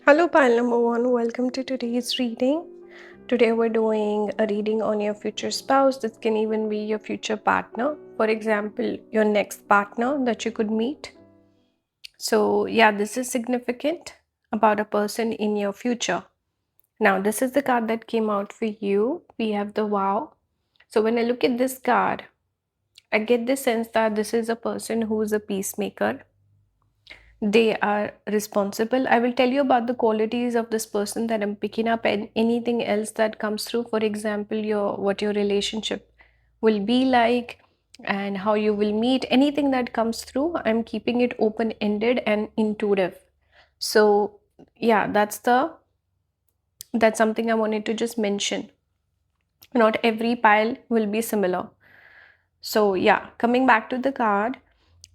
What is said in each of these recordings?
Hello, pile number one. Welcome to today's reading. Today, we're doing a reading on your future spouse. This can even be your future partner. For example, your next partner that you could meet. So, yeah, this is significant about a person in your future. Now, this is the card that came out for you. We have the Wow. So, when I look at this card, I get the sense that this is a person who is a peacemaker. They are responsible. I will tell you about the qualities of this person that I'm picking up, and anything else that comes through. For example, what your relationship will be like and how you will meet. Anything that comes through, I'm keeping it open-ended and intuitive. So yeah, that's something I wanted to just mention. Not every pile will be similar. So yeah, coming back to the card,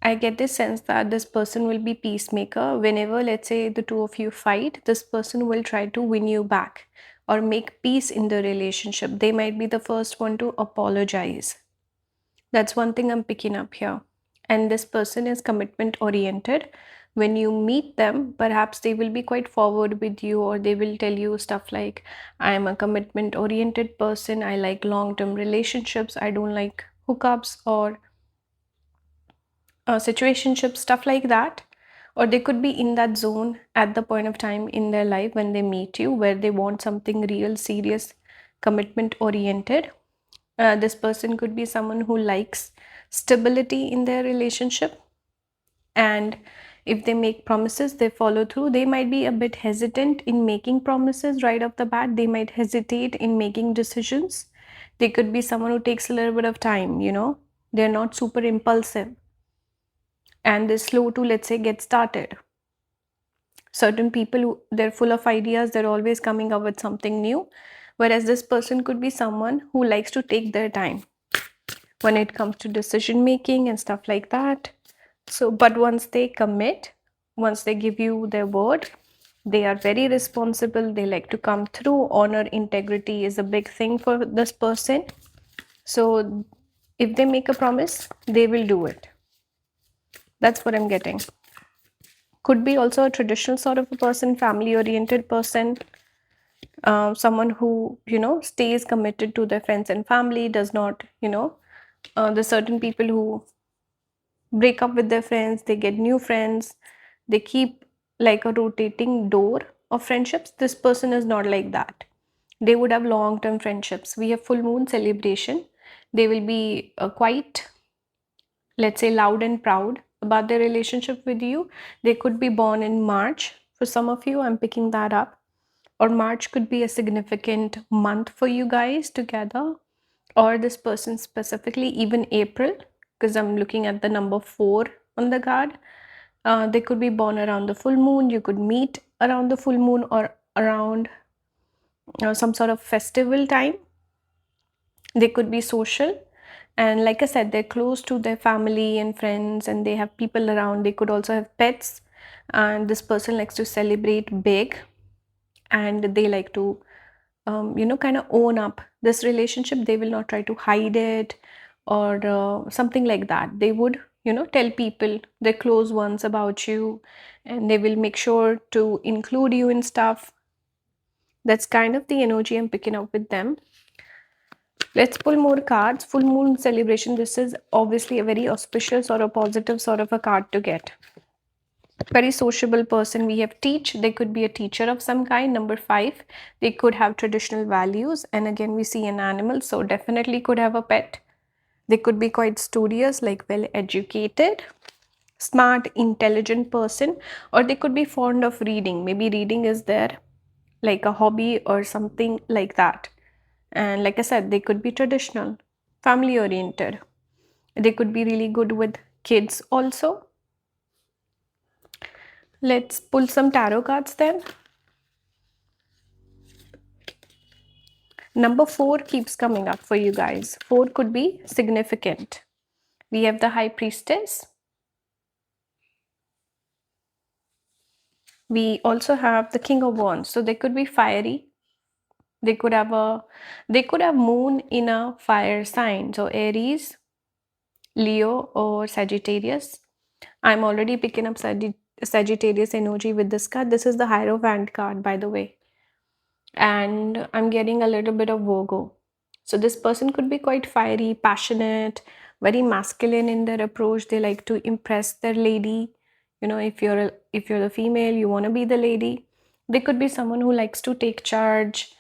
I get this sense that this person will be peacemaker. Whenever, let's say, the two of you fight, this person will try to win you back or make peace in the relationship. They might be the first one to apologize. That's one thing I'm picking up here. And this person is commitment oriented. When you meet them, perhaps they will be quite forward with you, or they will tell you stuff like, I am a commitment oriented person. I like long term relationships. I don't like hookups or situationship, stuff like that. Or they could be in that zone at the point of time in their life when they meet you, where they want something real, serious, commitment oriented. This person could be someone who likes stability in their relationship, and if they make promises, they follow through. They might be a bit hesitant in making promises right off the bat. They might hesitate in making decisions. They could be someone who takes a little bit of time. They're not super impulsive, and they're slow to, let's say, get started. Certain people they're full of ideas, they're always coming up with something new, whereas this person could be someone who likes to take their time when it comes to decision making and stuff like that. So but once they commit, once they give you their word, they are very responsible. They like to come through. Honor, integrity is a big thing for this person. So if they make a promise, they will do it. That's what I'm getting. Could be also a traditional sort of a person, family oriented person, someone who stays committed to their friends and family, does not there's certain people who break up with their friends, they get new friends, they keep like a rotating door of friendships. This person is not like that. They would have long term friendships. We have full moon celebration. They will be quite, let's say, loud and proud about their relationship with you. They could be born in March. For some of you, I'm picking that up. Or March could be a significant month for you guys together. Or this person specifically, even April, because I'm looking at the number 4 on the card. They could be born around the full moon. You could meet around the full moon or around some sort of festival time. They could be social, and like I said, they're close to their family and friends, and they have people around. They could also have pets, and this person likes to celebrate big, and they like to kind of own up this relationship. They will not try to hide it or something like that. They would tell people, their close ones, about you, and they will make sure to include you in stuff. That's kind of the energy I'm picking up with them. Let's pull more cards. Full moon celebration. This is obviously a very auspicious or a positive sort of a card to get. Very sociable person. We have teach. They could be a teacher of some kind. Number 5. They could have traditional values. And again, we see an animal. So definitely could have a pet. They could be quite studious, like well educated, smart, intelligent person. Or they could be fond of reading. Maybe reading is their like a hobby or something like that. And like I said, they could be traditional, family oriented. They could be really good with kids also. Let's pull some tarot cards then. Number 4 keeps coming up for you guys. 4 could be significant. We have the High Priestess. We also have the King of Wands. So they could be fiery. They could have moon in a fire sign. So Aries, Leo, or Sagittarius. I'm already picking up Sagittarius energy with this card. This is the Hierophant card, by the way. And I'm getting a little bit of Virgo. So this person could be quite fiery, passionate, very masculine in their approach. They like to impress their lady. You know, if you're the female, you want to be the lady. They could be someone who likes to take charge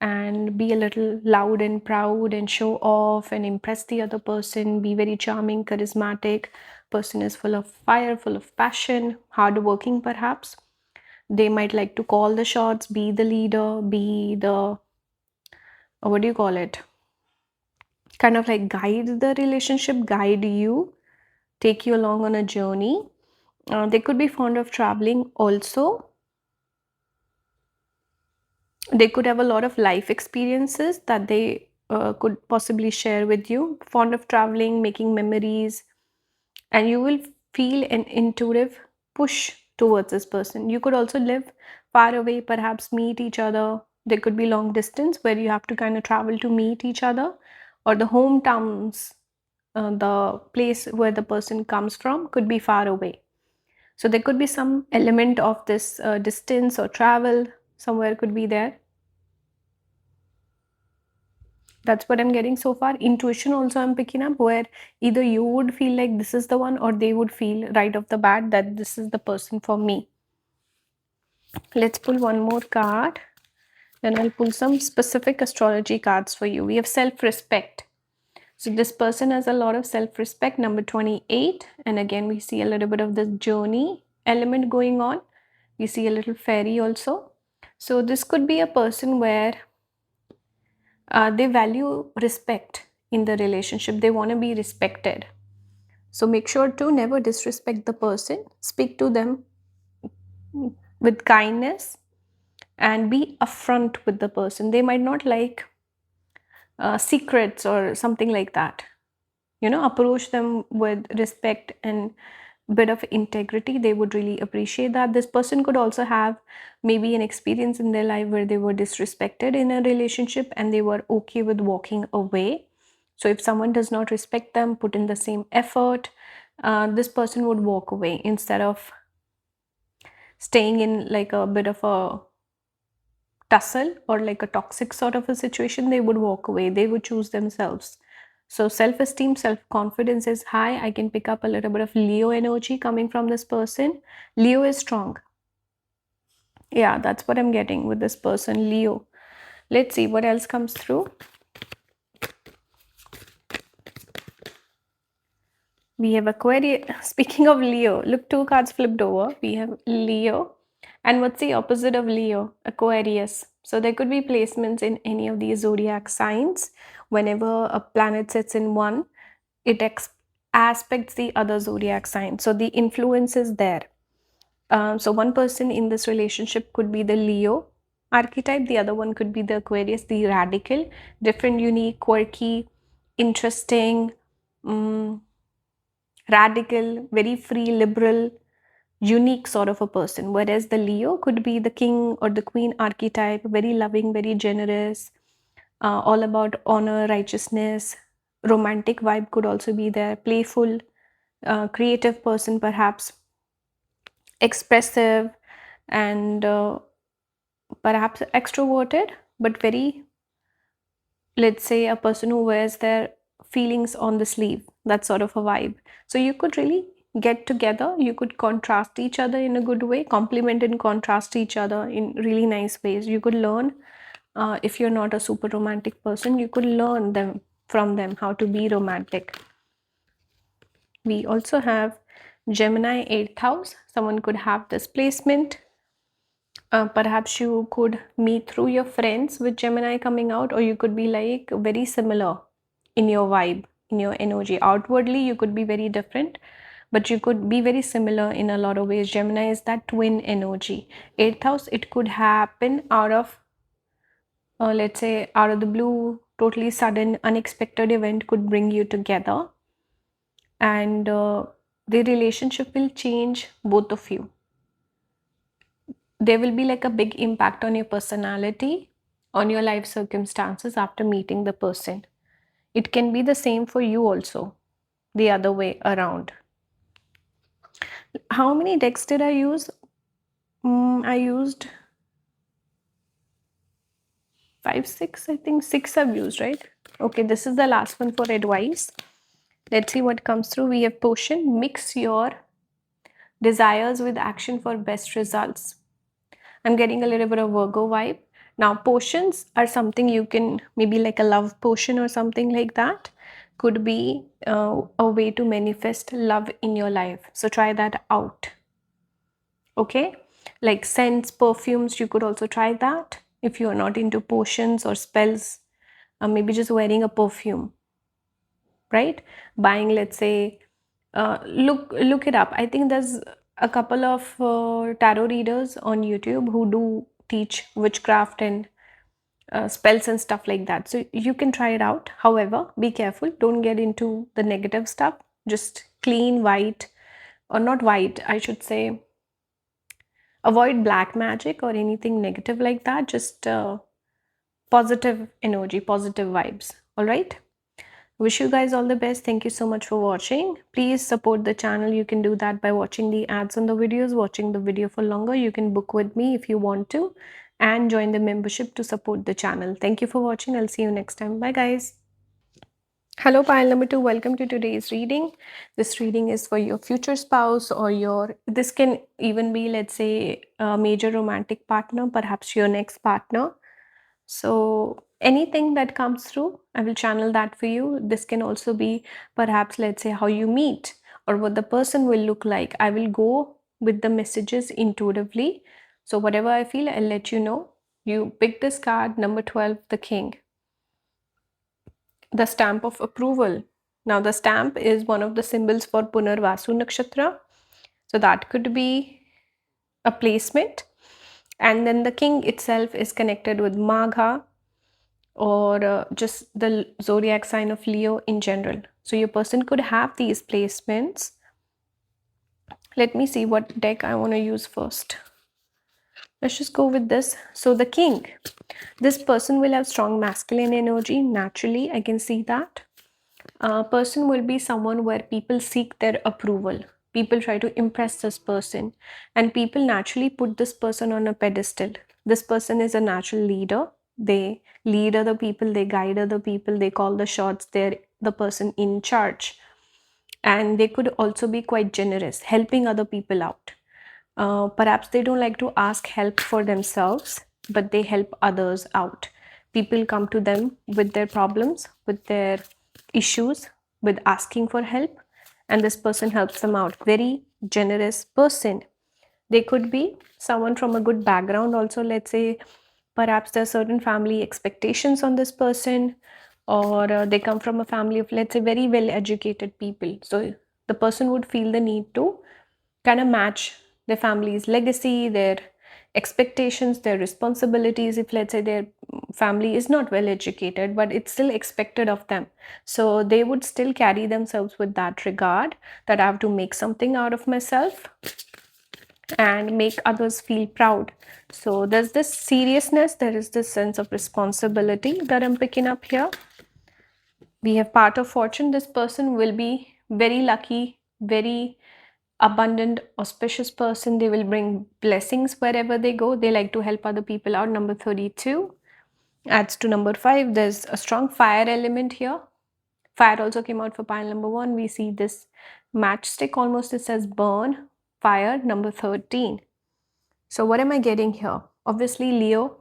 and be a little loud and proud and show off and impress the other person, be very charming, charismatic. Person is full of fire, full of passion, hardworking perhaps. They might like to call the shots, be the leader, be the, what do you call it? Kind of like guide the relationship, guide you, take you along on a journey. They could be fond of traveling also. They could have a lot of life experiences that they could possibly share with you. Fond of traveling, making memories, and you will feel an intuitive push towards this person. You could also live far away, perhaps meet each other. There could be long distance where you have to kind of travel to meet each other, or the hometowns, the place where the person comes from could be far away. So there could be some element of this distance or travel somewhere could be there. That's what I'm getting so far. Intuition also I'm picking up, where either you would feel like this is the one, or they would feel right off the bat that this is the person for me. Let's pull one more card. Then I'll pull some specific astrology cards for you. We have self-respect. So this person has a lot of self-respect, number 28. And again, we see a little bit of this journey element going on. We see a little fairy also. So this could be a person where they value respect in the relationship. They want to be respected. So make sure to never disrespect the person. Speak to them with kindness and be upfront with the person. They might not like secrets or something like that. You know, approach them with respect and bit of integrity. They would really appreciate that. This person could also have maybe an experience in their life where they were disrespected in a relationship and they were okay with walking away. So if someone does not respect them, put in the same effort, this person would walk away instead of staying in like a bit of a tussle or like a toxic sort of a situation. They would walk away. They would choose themselves. So self-esteem, self-confidence is high. I can pick up a little bit of Leo energy coming from this person. Leo is strong. Yeah, that's what I'm getting with this person, Leo. Let's see what else comes through. We have Aquarius. Speaking of Leo, look, two cards flipped over. We have Leo. And what's the opposite of Leo? Aquarius. So there could be placements in any of these zodiac signs. Whenever a planet sits in one, it aspects the other zodiac sign. So the influence is there. So one person in this relationship could be the Leo archetype. The other one could be the Aquarius, the radical, different, unique, quirky, interesting, radical, very free, liberal, unique sort of a person. Whereas the Leo could be the king or the queen archetype, very loving, very generous, all about honor, righteousness. Romantic vibe could also be there, playful, creative person perhaps, expressive, and perhaps extroverted, but very, let's say, a person who wears their feelings on the sleeve, that sort of a vibe. So you could really get together, you could contrast each other in a good way, complement and contrast each other in really nice ways. You could learn, if you're not a super romantic person, you could learn them from them how to be romantic. We also have Gemini 8th house. Someone could have this placement. Perhaps you could meet through your friends with Gemini coming out, or you could be like very similar in your vibe, in your energy. Outwardly, you could be very different, but you could be very similar in a lot of ways. Gemini is that twin energy. 8th house, it could happen out of, let's say, out of the blue, totally sudden, unexpected event could bring you together, and the relationship will change both of you. There will be like a big impact on your personality, on your life circumstances after meeting the person. It can be the same for you also, the other way around. How many decks did I use? I used 5, 6, I think 6 I've used, right? Okay, this is the last one for advice. Let's see what comes through. We have potion. Mix your desires with action for best results. I'm getting a little bit of Virgo vibe. Now, potions are something you can, maybe like a love potion or something like that, could be a way to manifest love in your life. So try that out. Okay, like scents, perfumes, you could also try that if you're not into potions or spells. Maybe just wearing a perfume, right? Buying, let's say, look it up. I think there's a couple of tarot readers on YouTube who do teach witchcraft and spells and stuff like that, so you can try it out. However, be careful, don't get into the negative stuff. Just clean white, or not white, I should say, avoid black magic or anything negative like that. Just positive energy, positive vibes. All right, wish you guys all the best. Thank you so much for watching. Please support the channel. You can do that by watching the ads on the videos, watching the video for longer. You can book with me if you want to, and join the membership to support the channel. Thank you for watching. I'll see you next time. Bye guys. Hello, pile number 2. Welcome to today's reading. This reading is for your future spouse, or this can even be, let's say, a major romantic partner, perhaps your next partner. So anything that comes through, I will channel that for you. This can also be perhaps, let's say, how you meet or what the person will look like. I will go with the messages intuitively. So whatever I feel, I'll let you know. You pick this card, number 12, the King. The stamp of approval. Now the stamp is one of the symbols for Punarvasu Nakshatra. So that could be a placement. And then the King itself is connected with Magha, or just the zodiac sign of Leo in general. So your person could have these placements. Let me see what deck I want to use first. Let's just go with this. So the King, this person will have strong masculine energy. Naturally, I can see that. A person will be someone where people seek their approval. People try to impress this person, and people naturally put this person on a pedestal. This person is a natural leader. They lead other people, they guide other people, they call the shots, they're the person in charge. And they could also be quite generous, helping other people out. Perhaps they don't like to ask help for themselves, but they help others out. People come to them with their problems, with their issues, with asking for help, and this person helps them out. Very generous person. They could be someone from a good background also. Let's say perhaps there are certain family expectations on this person, or they come from a family of, let's say, very well educated people. So the person would feel the need to kind of match their family's legacy, their expectations, their responsibilities. If, let's say, their family is not well educated, but it's still expected of them, so they would still carry themselves with that regard, that I have to make something out of myself and make others feel proud. So there's this seriousness, there is this sense of responsibility that I'm picking up here. We have part of fortune. This person will be very lucky, very abundant, auspicious person. They will bring blessings wherever they go. They like to help other people out. Number 32 adds to number 5. There's a strong fire element here. Fire also came out for pile number 1. We see this matchstick almost. It says burn, fire, number 13. So what am I getting here? Obviously Leo,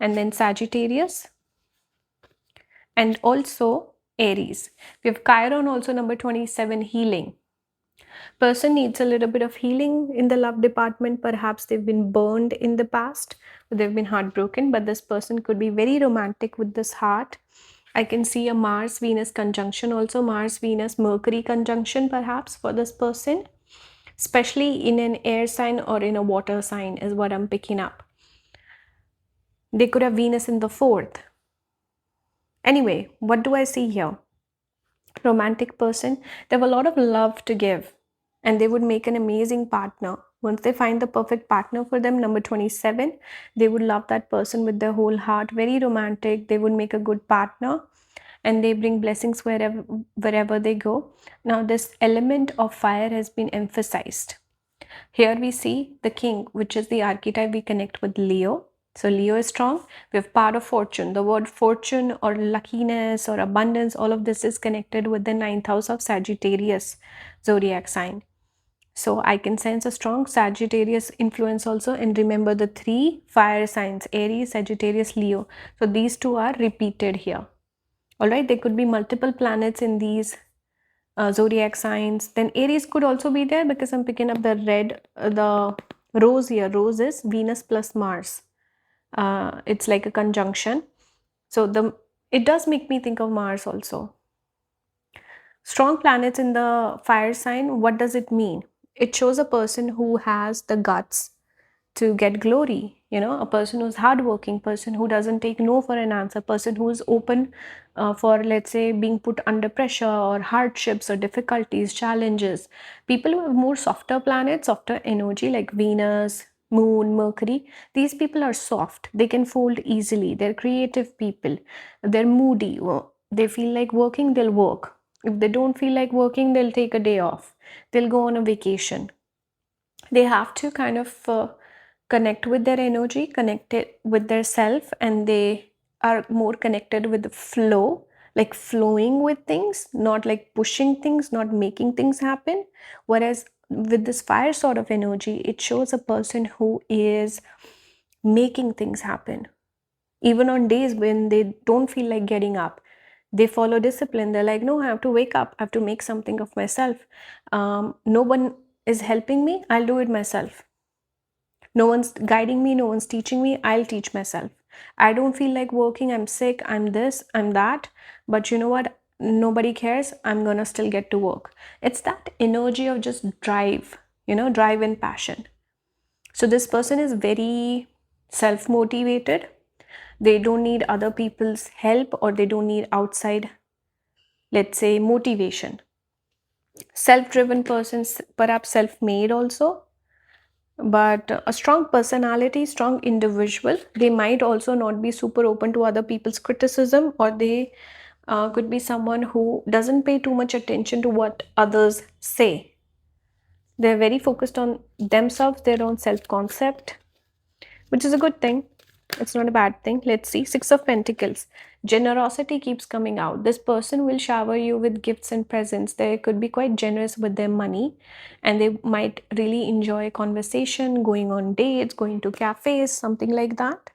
and then Sagittarius, and also Aries. We have Chiron also, number 27, healing. Person needs a little bit of healing in the love department. Perhaps they've been burned in the past, they've been heartbroken, but this person could be very romantic with this heart. I can see a Mars Venus conjunction also, Mars Venus Mercury conjunction perhaps for this person, especially in an air sign or in a water sign is what I'm picking up. They could have Venus in the 4th. Anyway, what do I see here? Romantic person, they have a lot of love to give, and they would make an amazing partner. Once they find the perfect partner for them, number 27, they would love that person with their whole heart. Very romantic. They would make a good partner, and they bring blessings wherever they go. Now this element of fire has been emphasized. Here we see the king, which is the archetype we connect with Leo. So Leo is strong. We have power of fortune. The word fortune or luckiness or abundance, all of this is connected with the ninth house of Sagittarius zodiac sign. So I can sense a strong Sagittarius influence also. And remember the three fire signs, Aries, Sagittarius, Leo. So these two are repeated here. All right, there could be multiple planets in these zodiac signs. Then Aries could also be there because I'm picking up the red, the rose here. Rose is Venus plus Mars. It's like a conjunction. So it does make me think of Mars also. Strong planets in the fire sign, what does it mean? It shows a person who has the guts to get glory, a person who's hardworking, person who doesn't take no for an answer, person who is open for, let's say, being put under pressure or hardships or difficulties, challenges. People who have more softer planets, softer energy like Venus, Moon, Mercury, these people are soft. They can fold easily. They're creative people. They're moody. They feel like working, they'll work. If they don't feel like working, they'll take a day off. They'll go on a vacation. They have to kind of connect with their energy, connect it with their self, and they are more connected with the flow, like flowing with things, not like pushing things, not making things happen. Whereas with this fire sort of energy, it shows a person who is making things happen. Even on days when they don't feel like getting up, they follow discipline. They're like, no, I have to wake up, I have to make something of myself. No one is helping me, I'll do it myself. No one's guiding me, no one's teaching me, I'll teach myself. I don't feel like working, I'm sick, I'm this, I'm that, but you know what? Nobody cares, I'm gonna still get to work. It's that energy of just drive, drive and passion. So this person is very self motivated. They don't need other people's help or they don't need outside, let's say, motivation. Self driven persons, perhaps self made also, but a strong personality, strong individual. They might also not be super open to other people's criticism, or they could be someone who doesn't pay too much attention to what others say. They're very focused on themselves, their own self concept, which is a good thing. It's not a bad thing. Let's see. Six of Pentacles. Generosity keeps coming out. This person will shower you with gifts and presents. They could be quite generous with their money, and they might really enjoy conversation, going on dates, going to cafes, something like that.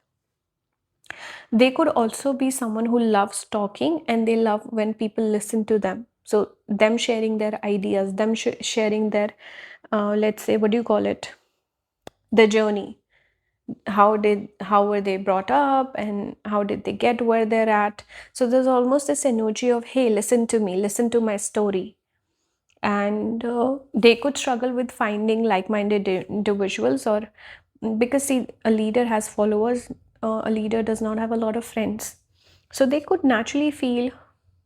They could also be someone who loves talking and they love when people listen to them. So, them sharing their ideas, them sharing their, let's say, what do you call it? The journey. How were they brought up and how did they get where they're at. So there's almost this energy of, hey, listen to me, listen to my story. And they could struggle with finding like-minded individuals, or because see, a leader has followers, a leader does not have a lot of friends. So they could naturally feel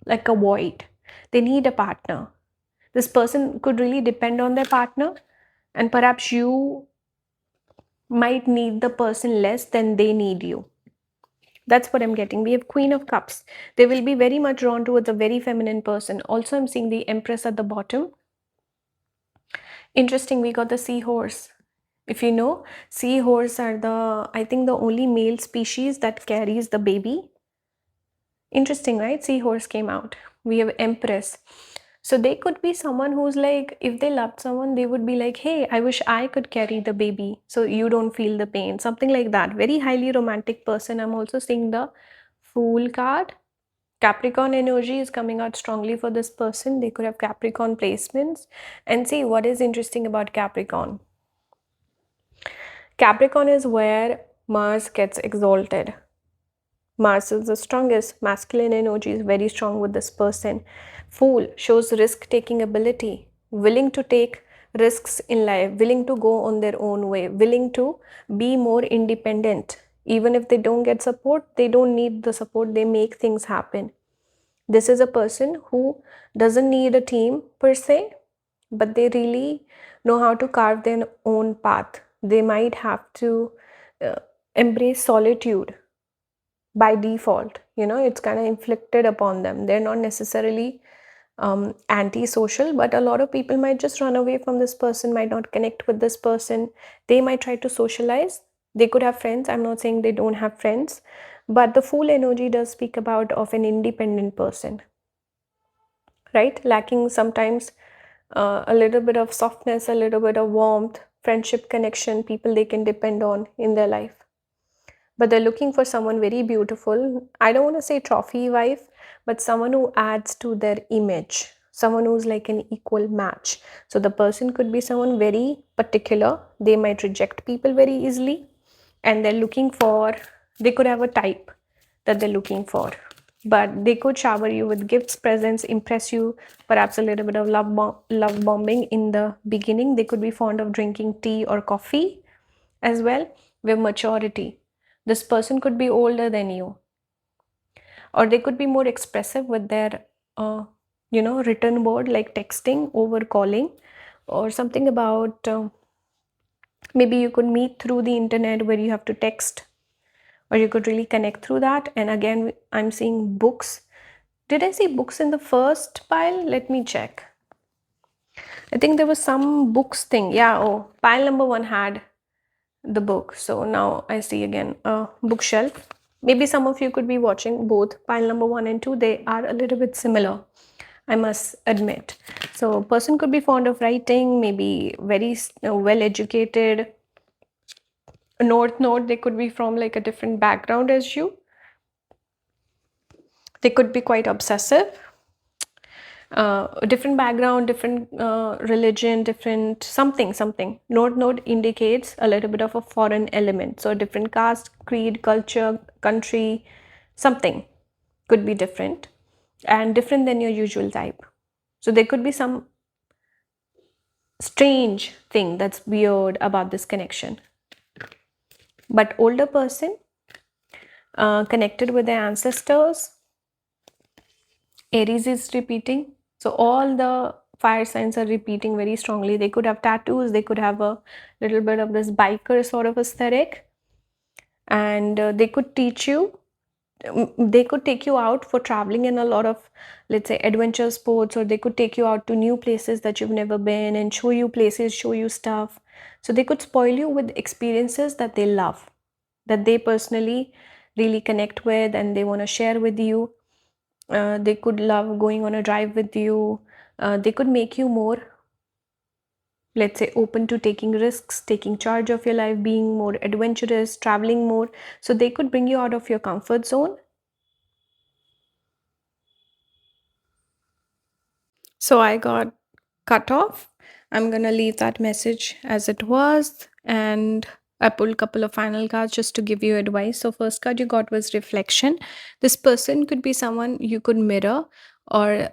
like a void. They need a partner. This person could really depend on their partner, and perhaps you might need the person less than they need you. That's what I'm getting. We have Queen of Cups. They will be very much drawn towards a very feminine person. Also, I'm seeing the Empress at the bottom. Interesting, we got the seahorse. If you know, seahorse are I think, the only male species that carries the baby. Interesting, right? Seahorse came out. We have Empress. So they could be someone who's like, if they loved someone, they would be like, hey, I wish I could carry the baby so you don't feel the pain. Something like that. Very highly romantic person. I'm also seeing the Fool card. Capricorn energy is coming out strongly for this person. They could have Capricorn placements. And see, what is interesting about Capricorn? Capricorn is where Mars gets exalted. Mars is the strongest. Masculine energy is very strong with this person. Fool shows risk taking ability, willing to take risks in life, willing to go on their own way, willing to be more independent. Even if they don't get support, they don't need the support, they make things happen. This is a person who doesn't need a team per se, but they really know how to carve their own path. They might have to uh, embrace solitude by default. It's kind of inflicted upon them. They're not necessarily antisocial, but a lot of people might just run away from this person, might not connect with this person. They might try to socialize. They could have friends. I'm not saying they don't have friends, but the Fool energy does speak about of an independent person, right? Lacking sometimes a little bit of softness, a little bit of warmth, friendship connection, people they can depend on in their life. But they're looking for someone very beautiful. I don't want to say trophy wife, but someone who adds to their image, someone who's like an equal match. So the person could be someone very particular. They might reject people very easily, and they're looking for, they could have a type that they're looking for, but they could shower you with gifts, presents, impress you, perhaps a little bit of love bombing in the beginning. They could be fond of drinking tea or coffee as well. With maturity, this person could be older than you, or they could be more expressive with their written word, like texting over calling, or something about maybe you could meet through the internet where you have to text, or you could really connect through that. And again, I'm seeing books. Did I see books in the first pile? Let me check. I think there was some books thing. Yeah, oh, pile number 1 had the book. So now I see again a bookshelf. Maybe some of you could be watching both pile number 1 and 2. They are a little bit similar, I must admit. So a person could be fond of writing, maybe very well educated. North node, they could be from like a different background as you. They could be quite obsessive. Different background, different religion, different something. North node indicates a little bit of a foreign element. So different caste, creed, culture, country, something could be different and different than your usual type. So there could be some strange thing that's weird about this connection. But older person, connected with their ancestors. Aries is repeating. So all the fire signs are repeating very strongly. They could have tattoos, they could have a little bit of this biker sort of aesthetic, and they could teach you, they could take you out for traveling in a lot of, let's say, adventure sports, or they could take you out to new places that you've never been and show you places, show you stuff. So they could spoil you with experiences that they love, that they personally really connect with and they want to share with you. They could love going on a drive with you. They could make you more, let's say, open to taking risks, taking charge of your life, being more adventurous, traveling more. So they could bring you out of your comfort zone. So I got cut off. I'm going to leave that message as it was. And I pulled a couple of final cards just to give you advice. So first card you got was reflection. This person could be someone you could mirror, or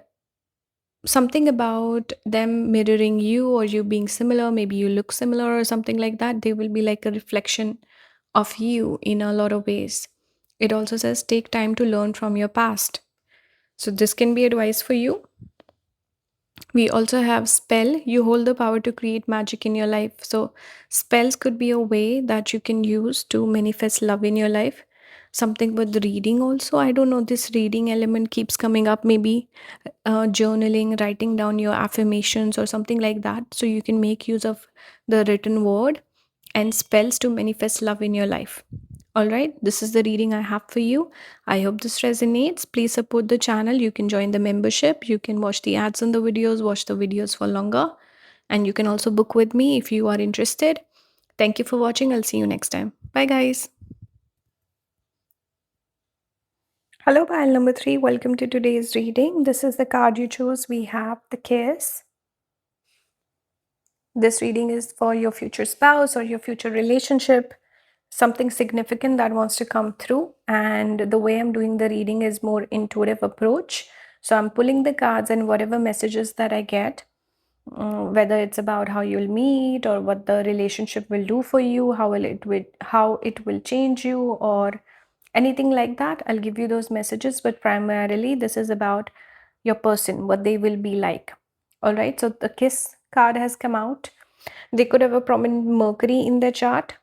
something about them mirroring you, or you being similar. Maybe you look similar or something like that. They will be like a reflection of you in a lot of ways. It also says take time to learn from your past. So this can be advice for you. We also have spell. You hold the power to create magic in your life. So spells could be a way that you can use to manifest love in your life. Something with reading also. I don't know, this reading element keeps coming up. Maybe journaling, writing down your affirmations or something like that. So you can make use of the written word and spells to manifest love in your life. All right, this is the reading I have for you. I hope this resonates. Please support the channel. You can join the membership. You can watch the ads on the videos, watch the videos for longer. And you can also book with me if you are interested. Thank you for watching. I'll see you next time. Bye, guys. Hello, pile number 3. Welcome to today's reading. This is the card you chose. We have the Kiss. This reading is for your future spouse or your future relationship, something significant that wants to come through. And the way I'm doing the reading is more intuitive approach. So I'm pulling the cards, and whatever messages that I get, whether it's about how you'll meet or what the relationship will do for you, how it will change you, or anything like that, I'll give you those messages. But primarily this is about your person, what they will be like. All right, so the Kiss card has come out. They could have a prominent Mercury in their chart.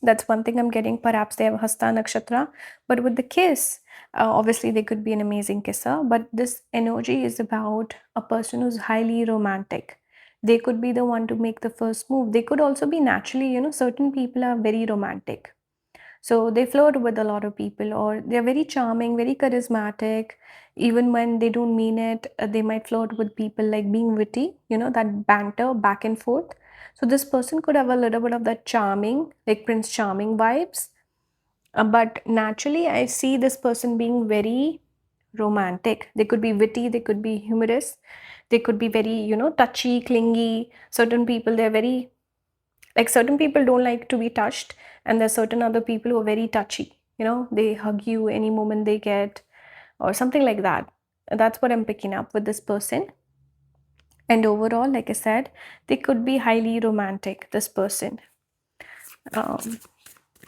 That's one thing I'm getting. Perhaps they have Hasta Nakshatra. But with the Kiss, Obviously, they could be an amazing kisser, but this energy is about a person who's highly romantic. They could be the one to make the first move. They could also be naturally, certain people are very romantic. So they flirt with a lot of people, or they're very charming, very charismatic. Even when they don't mean it, they might flirt with people, like being witty, that banter back and forth. So this person could have a little bit of that charming, like Prince Charming vibes. But naturally, I see this person being very romantic. They could be witty, they could be humorous, they could be very, touchy, clingy. Certain people, they're very, like, certain people don't like to be touched, and there's certain other people who are very touchy. They hug you any moment they get, or something like that. That's what I'm picking up with this person. And overall, like I said, they could be highly romantic, this person. Um,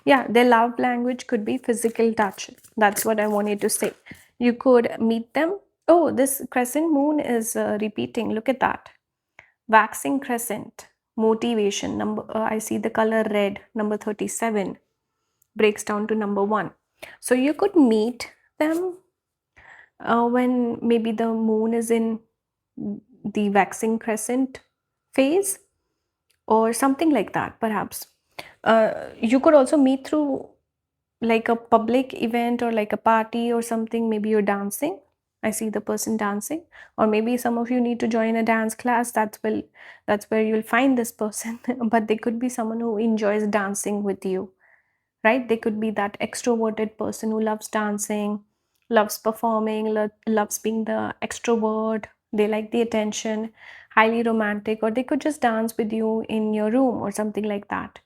yeah, their love language could be physical touch. That's what I wanted to say. You could meet them. Oh, this crescent moon is repeating. Look at that. Waxing crescent, motivation. I see the color red, number 37, breaks down to number 1. So you could meet them when maybe the moon is in the waxing crescent phase, or something like that, perhaps. You could also meet through like a public event, or like a party or something. Maybe you're dancing. I see the person dancing, or maybe some of you need to join a dance class. That's where you'll find this person. But they could be someone who enjoys dancing with you, right? They could be that extroverted person who loves dancing, loves performing, loves being the extrovert. They like the attention, highly romantic. Or they could just dance with you in your room or something like that.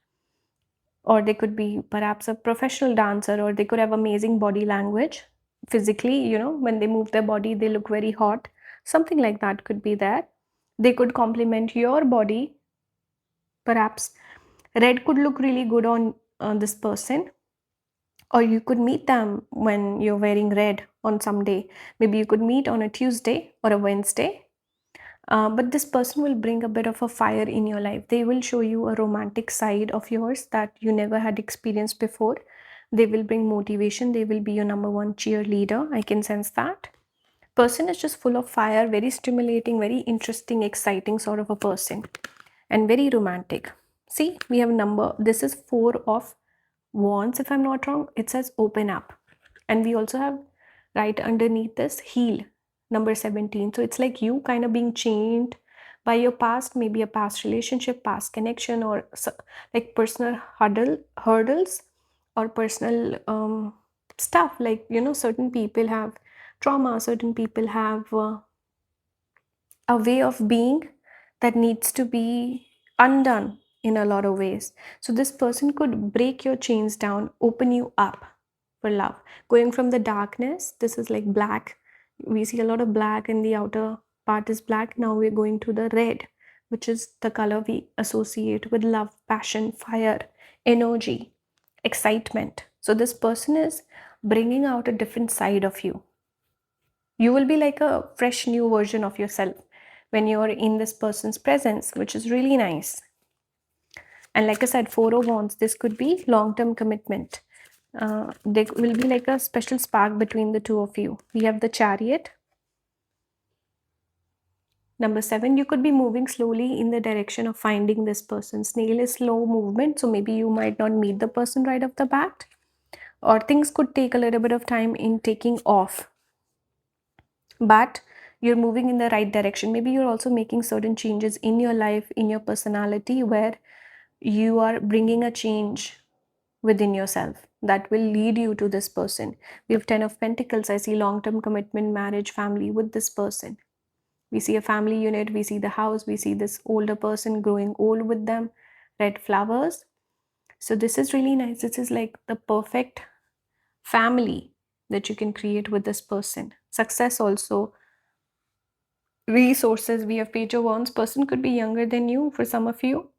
Or they could be perhaps a professional dancer, or they could have amazing body language. Physically, when they move their body, they look very hot. Something like that could be there. They could complement your body. Perhaps red could look really good on this person. Or you could meet them when you're wearing red on some day. Maybe you could meet on a Tuesday or a Wednesday. But this person will bring a bit of a fire in your life. They will show you a romantic side of yours that you never had experienced before. They will bring motivation. They will be your number one cheerleader. I can sense that. Person is just full of fire, very stimulating, very interesting, exciting sort of a person, and very romantic. See, we have number, this is 4 of wands, if I'm not wrong. It says open up. And we also have right underneath this heal, number 17. So it's like you kind of being chained by your past, maybe a past relationship, past connection, or like personal hurdles, or personal stuff. Like, certain people have trauma, certain people have a way of being that needs to be undone in a lot of ways. So this person could break your chains down, open you up for love. Going from the darkness, this is like black. We see a lot of black, and the outer part is black. Now we're going to the red, which is the color we associate with love, passion, fire, energy, excitement. So this person is bringing out a different side of you. You will be like a fresh new version of yourself when you're in this person's presence, which is really nice. And like I said, 4 of wands, this could be long-term commitment. There will be like a special spark between the two of you. We have the chariot. Number 7, you could be moving slowly in the direction of finding this person. Snail is slow movement, so maybe you might not meet the person right off the bat, or things could take a little bit of time in taking off. But you're moving in the right direction. Maybe you're also making certain changes in your life, in your personality, where you are bringing a change within yourself that will lead you to this person. We have 10 of Pentacles. I see long-term commitment, marriage, family with this person. We see a family unit, we see the house, we see this older person growing old with them, red flowers. So this is really nice. This is like the perfect family that you can create with this person. Success also, resources. We have Page of Wands. Person could be younger than you for some of you.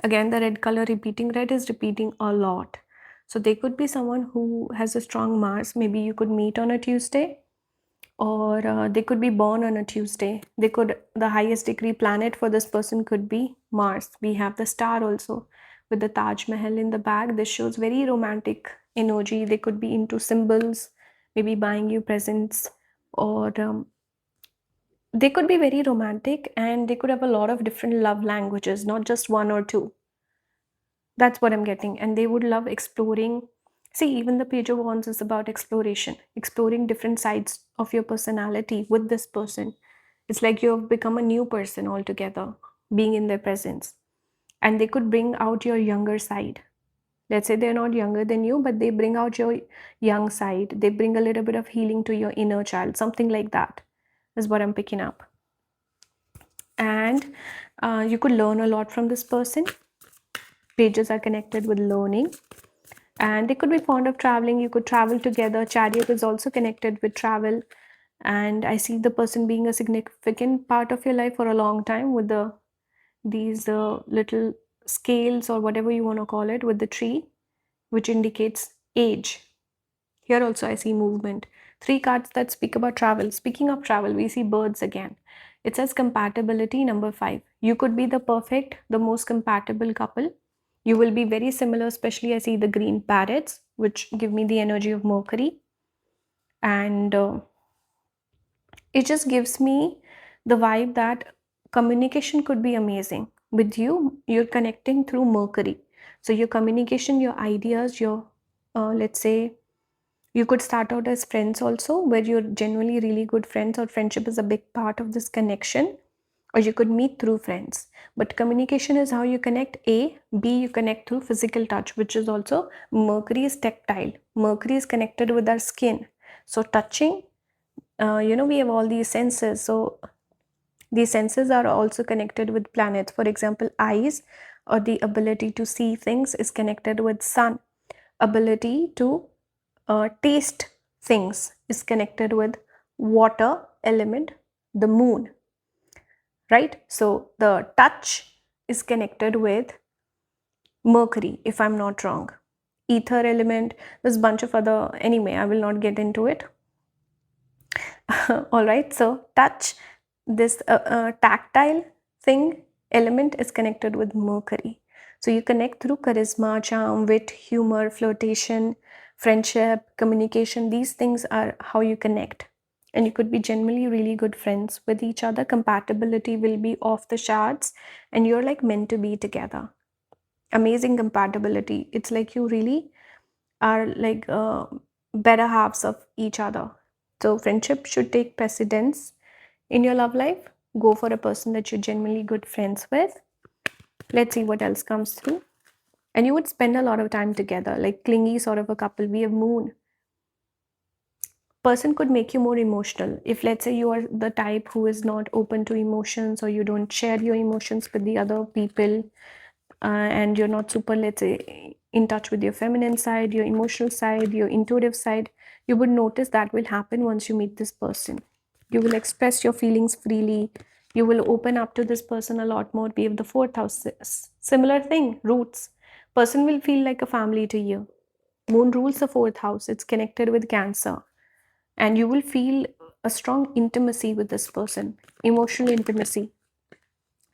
Again, the red color repeating, red is repeating a lot. So they could be someone who has a strong Mars. Maybe you could meet on a Tuesday, or they could be born on a Tuesday. The highest degree planet for this person could be Mars. We have the star also with the Taj Mahal in the back. This shows very romantic energy. They could be into symbols, maybe buying you presents, or they could be very romantic, and they could have a lot of different love languages, not just one or two. That's what I'm getting. And they would love exploring. See, even the Page of Wands is about exploration, exploring different sides of your personality with this person. It's like you have become a new person altogether, being in their presence. And they could bring out your younger side. Let's say they're not younger than you, but they bring out your young side. They bring a little bit of healing to your inner child, something like that is what I'm picking up. And you could learn a lot from this person. Pages are connected with learning, and they could be fond of traveling. You could travel together. Chariot is also connected with travel, and I see the person being a significant part of your life for a long time, with these little scales or whatever you want to call it with the tree, which indicates age. Here also I see movement. Three cards that speak about travel. Speaking of travel, we see birds again. It says compatibility number 5. You could be the perfect, the most compatible couple. You will be very similar, especially I see the green parrots, which give me the energy of Mercury. And it just gives me the vibe that communication could be amazing. With you, you're connecting through Mercury. So your communication, your ideas, your, let's say, you could start out as friends also, where you're genuinely really good friends, or friendship is a big part of this connection, or you could meet through friends. But communication is how you connect. A, B, you connect through physical touch, which is also Mercury is tactile. Mercury is connected with our skin. So touching, we have all these senses. So these senses are also connected with planets. For example, eyes, or the ability to see things, is connected with sun. Ability to taste things is connected with water element, the moon, right? So the touch is connected with Mercury, if I'm not wrong. Ether element, there's a bunch of other, anyway, I will not get into it. All right, so touch, this tactile thing, element is connected with Mercury. So you connect through charisma, charm, wit, humor, flirtation, friendship, communication. These things are how you connect. And you could be genuinely really good friends with each other. Compatibility will be off the charts, and you're like meant to be together. Amazing compatibility. It's like you really are like better halves of each other. So friendship should take precedence in your love life. Go for a person that you're genuinely good friends with. Let's see what else comes through. And you would spend a lot of time together, like clingy sort of a couple. We have moon. Person could make you more emotional. If let's say you are the type who is not open to emotions, or you don't share your emotions with the other people, and you're not super, let's say, in touch with your feminine side, your emotional side, your intuitive side, you would notice that will happen once you meet this person. You will express your feelings freely. You will open up to this person a lot more. We have the fourth house. Similar thing, roots. Person will feel like a family to you. Moon rules the fourth house. It's connected with Cancer. And you will feel a strong intimacy with this person, emotional intimacy.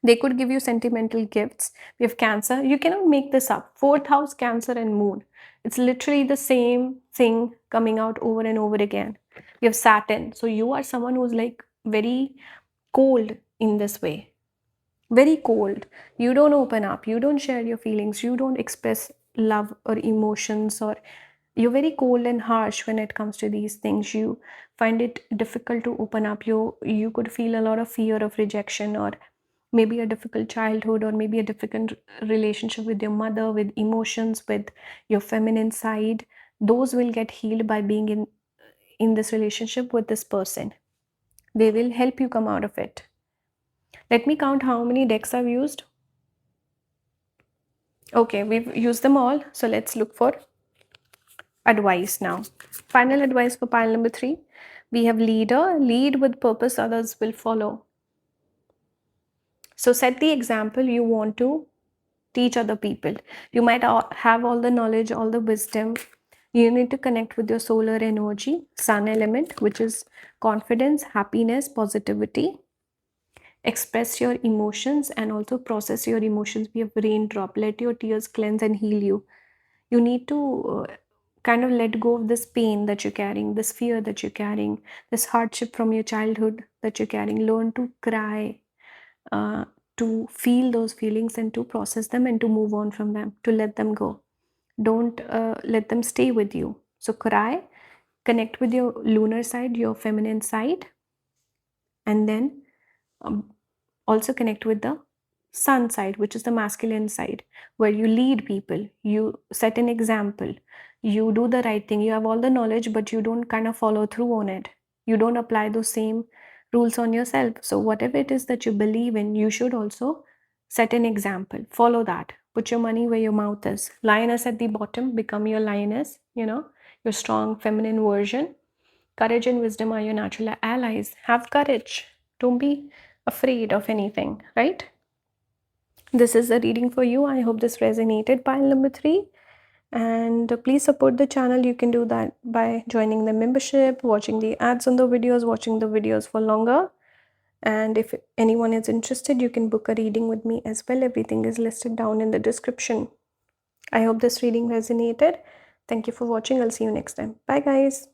They could give you sentimental gifts. We have Cancer. You cannot make this up. Fourth house, Cancer, and Moon. It's literally the same thing coming out over and over again. We have Saturn. So you are someone who's like very cold in this way. Very cold. You don't open up. You don't share your feelings. You don't express love or emotions, or you're very cold and harsh when it comes to these things. You find it difficult to open up. You could feel a lot of fear of rejection, or maybe a difficult childhood, or maybe a difficult relationship with your mother, with emotions, with your feminine side. Those will get healed by being in this relationship with this person. They will help you come out of it. Let me count how many decks I've used. Okay, we've used them all. So let's look for advice now. Final advice for pile number 3. We have leader. Lead with purpose, others will follow. So set the example you want to teach other people. You might have all the knowledge, all the wisdom. You need to connect with your solar energy, sun element, which is confidence, happiness, positivity. Express your emotions and also process your emotions. Be a raindrop. Let your tears cleanse and heal you. You need to kind of let go of this pain that you're carrying, this fear that you're carrying, this hardship from your childhood that you're carrying. Learn to cry, to feel those feelings and to process them and to move on from them, to let them go. Don't let them stay with you. So cry, connect with your lunar side, your feminine side, and then um, also connect with the sun side, which is the masculine side, where you lead people, you set an example, you do the right thing, you have all the knowledge, but you don't kind of follow through on it. You don't apply those same rules on yourself. So, whatever it is that you believe in, you should also set an example, follow that. Put your money where your mouth is. Lioness at the bottom, become your lioness, your strong feminine version. Courage and wisdom are your natural allies. Have courage. Don't be afraid of anything, right? This is a reading for you. I hope this resonated. Pile number 3. And please support the channel. You can do that by joining the membership, watching the ads on the videos, watching the videos for longer. And if anyone is interested, you can book a reading with me as well. Everything is listed down in the description. I hope this reading resonated. Thank you for watching. I'll see you next time. Bye, guys.